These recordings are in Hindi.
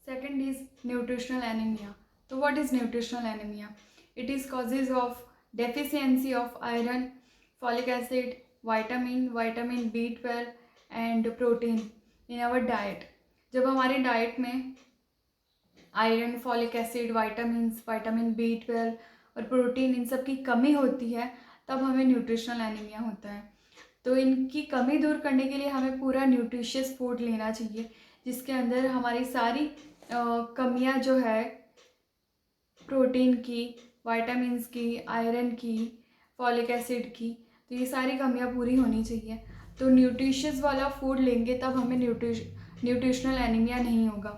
Second is nutritional anemia. So what is nutritional anemia? It is causes of deficiency of iron, folic acid, vitamin B12 and protein in our diet. जब हमारे डाइट में iron, folic acid, vitamin B12 और प्रोटीन इन सब की कमी होती है तब हमें न्यूट्रिशनल एनीमिया होता है। तो इनकी कमी दूर करने के लिए हमें पूरा न्यूट्रिशियस फूड लेना चाहिए जिसके अंदर हमारी सारी कमियां जो है प्रोटीन की, विटामिन्स की, आयरन की, फॉलिक एसिड की, तो ये सारी कमियां पूरी होनी चाहिए। तो न्यूट्रिशियस वाला फूड लेंगे तब हमें न्यूट्रिशनल एनीमिया नहीं होगा।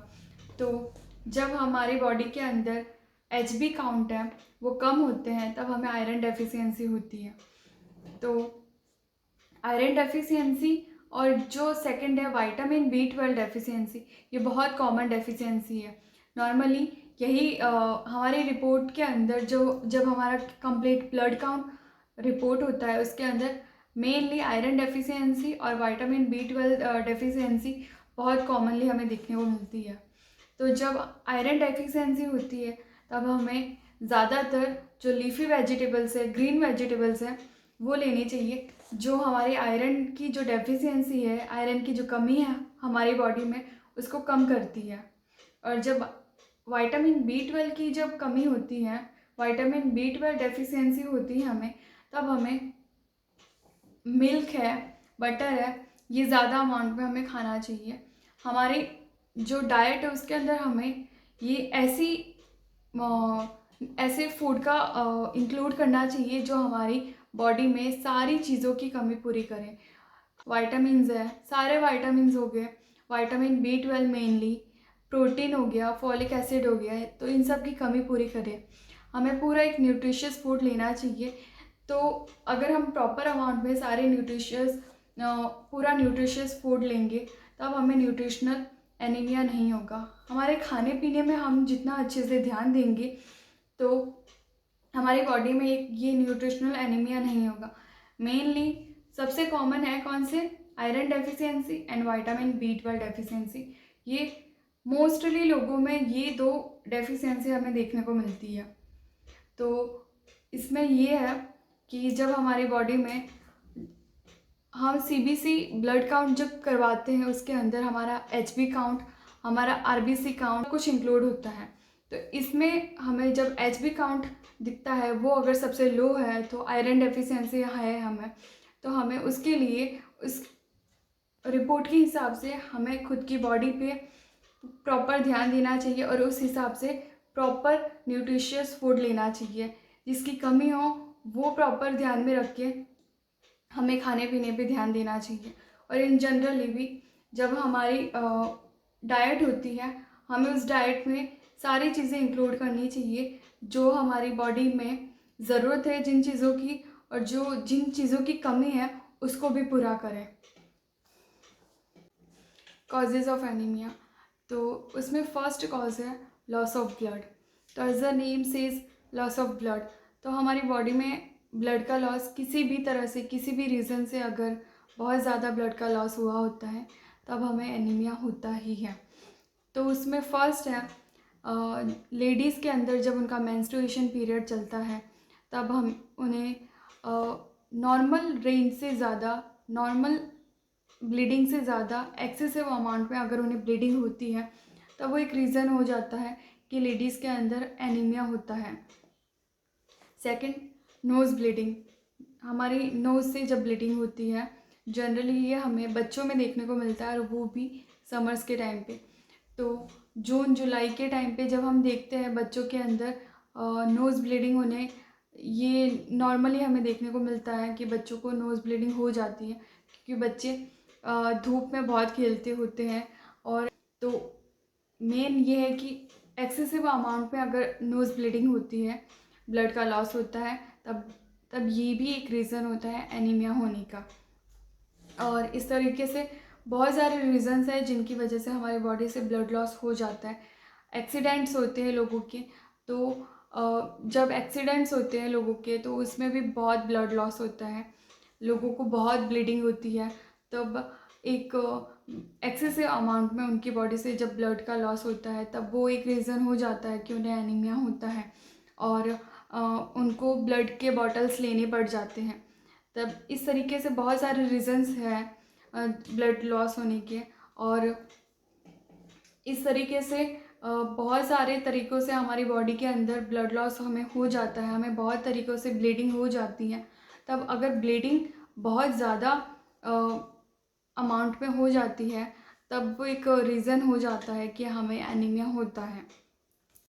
तो जब हमारी बॉडी के अंदर HB काउंट है वो कम होते हैं तब हमें आयरन डेफिशिएंसी होती है। तो आयरन डेफिशिएंसी और जो सेकंड है विटामिन B12 डेफिशिएंसी, ये बहुत कॉमन डेफिशिएंसी है। नॉर्मली यही हमारी रिपोर्ट के अंदर जब हमारा कंप्लीट ब्लड काउंट रिपोर्ट होता है उसके अंदर मेनली आयरन डेफिशिएंसी और विटामिन B12 डेफिशिएंसी बहुत कॉमनली हमें देखने को मिलती है। तो जब आयरन डेफिशिएंसी होती है तब हमें ज़्यादातर जो लीफी वेजिटेबल्स है, ग्रीन वेजिटेबल्स हैं, वो लेनी चाहिए जो हमारी आयरन की जो डेफिशिएंसी है, आयरन की जो कमी है हमारी बॉडी में, उसको कम करती है। और जब विटामिन B12 की जब कमी होती है, विटामिन B12 डेफिशिएंसी होती है हमें, तब हमें मिल्क है, बटर है, ये ज़्यादा अमाउंट में हमें खाना चाहिए। हमारी जो डाइट है उसके अंदर हमें ये ऐसे फूड का इंक्लूड करना चाहिए जो हमारी बॉडी में सारी चीज़ों की कमी पूरी करें। विटामिन्स है, सारे विटामिन्स हो गए, विटामिन B12 मेनली, प्रोटीन हो गया, फॉलिक एसिड हो गया है, तो इन सब की कमी पूरी करें। हमें पूरा एक न्यूट्रिशियस फूड लेना चाहिए। तो अगर हम प्रॉपर अमाउंट में सारे पूरा न्यूट्रिशियस फूड लेंगे तब हमें न्यूट्रिशनल एनीमिया नहीं होगा। हमारे खाने पीने में हम जितना अच्छे से ध्यान देंगे तो हमारी बॉडी में ये न्यूट्रिशनल एनीमिया नहीं होगा। मेनली सबसे कॉमन है कौन से? Iron deficiency and vitamin B12 deficiency. ये मोस्टली लोगों में ये दो डेफिशिएंसी हमें देखने को मिलती है। तो इसमें ये है कि जब हमारी बॉडी में हम CBC ब्लड काउंट जब करवाते हैं उसके अंदर हमारा HB काउंट, हमारा RBC काउंट कुछ इंक्लूड होता है। तो इसमें हमें जब HB काउंट दिखता है वो अगर सबसे लो है तो आयरन डेफिशिएंसी है हमें, तो हमें उसके लिए उस रिपोर्ट के हिसाब से हमें खुद की बॉडी पे प्रॉपर ध्यान देना चाहिए और उस हिसाब से प्रॉपर न्यूट्रिशियस फूड लेना चाहिए। जिसकी कमी हो वो प्रॉपर ध्यान में रख के हमें खाने पीने पे ध्यान देना चाहिए। और इन जनरली भी जब हमारी डाइट होती है हमें उस डाइट में सारी चीज़ें इंक्लूड करनी चाहिए जो हमारी बॉडी में ज़रूरत है जिन चीज़ों की, और जिन चीज़ों की कमी है उसको भी पूरा करें। कॉजेज़ ऑफ एनीमिया, तो उसमें फर्स्ट कॉज है लॉस ऑफ ब्लड। तो as the name says loss of blood, तो हमारी बॉडी में ब्लड का लॉस किसी भी तरह से, किसी भी रीज़न से अगर बहुत ज़्यादा ब्लड का लॉस हुआ होता है तब हमें एनीमिया होता ही है। तो उसमें फर्स्ट है लेडीज़ के अंदर जब उनका मेंस्ट्रुएशन पीरियड चलता है तब हम उन्हें नॉर्मल रेंज से ज़्यादा, नॉर्मल ब्लीडिंग से ज़्यादा एक्सेसिव अमाउंट में अगर उन्हें ब्लीडिंग होती है तब वो एक रीज़न हो जाता है कि लेडीज़ के अंदर एनीमिया होता है। Second, nose bleeding. हमारी नोज़ से जब ब्लीडिंग होती है जनरली ये हमें बच्चों में देखने को मिलता है और वो भी समर्स के टाइम पे। तो जून जुलाई के टाइम पे जब हम देखते हैं बच्चों के अंदर नोज़ ब्लीडिंग होने, ये नॉर्मली हमें देखने को मिलता है कि बच्चों को नोज़ ब्लीडिंग हो जाती है क्योंकि बच्चे धूप में बहुत खेलते होते हैं। और तो मेन ये है कि एक्सेसिव अमाउंट में अगर नोज़ ब्लीडिंग होती है, ब्लड का लॉस होता है, तब ये भी एक रीज़न होता है एनीमिया होने का। और इस तरीके से बहुत सारे रीज़न्स हैं जिनकी वजह से हमारी बॉडी से ब्लड लॉस हो जाता है। एक्सीडेंट्स होते हैं लोगों के, तो जब एक्सीडेंट्स होते हैं लोगों के तो उसमें भी बहुत ब्लड लॉस होता है, लोगों को बहुत ब्लीडिंग होती है। तब एक एक्सेसिव अमाउंट में उनकी बॉडी से जब ब्लड का लॉस होता है तब वो एक रीज़न हो जाता है कि उन्हें एनीमिया होता है और उनको ब्लड के बॉटल्स लेने पड़ जाते हैं। तब इस तरीके से बहुत सारे रीज़न्स हैं ब्लड लॉस होने के, और इस तरीके से बहुत सारे तरीक़ों से हमारी बॉडी के अंदर ब्लड लॉस हमें हो जाता है, हमें बहुत तरीक़ों से ब्लीडिंग हो जाती है। तब अगर ब्लीडिंग बहुत ज़्यादा अमाउंट में हो जाती है तब वो एक रीज़न हो जाता है कि हमें एनीमिया होता है।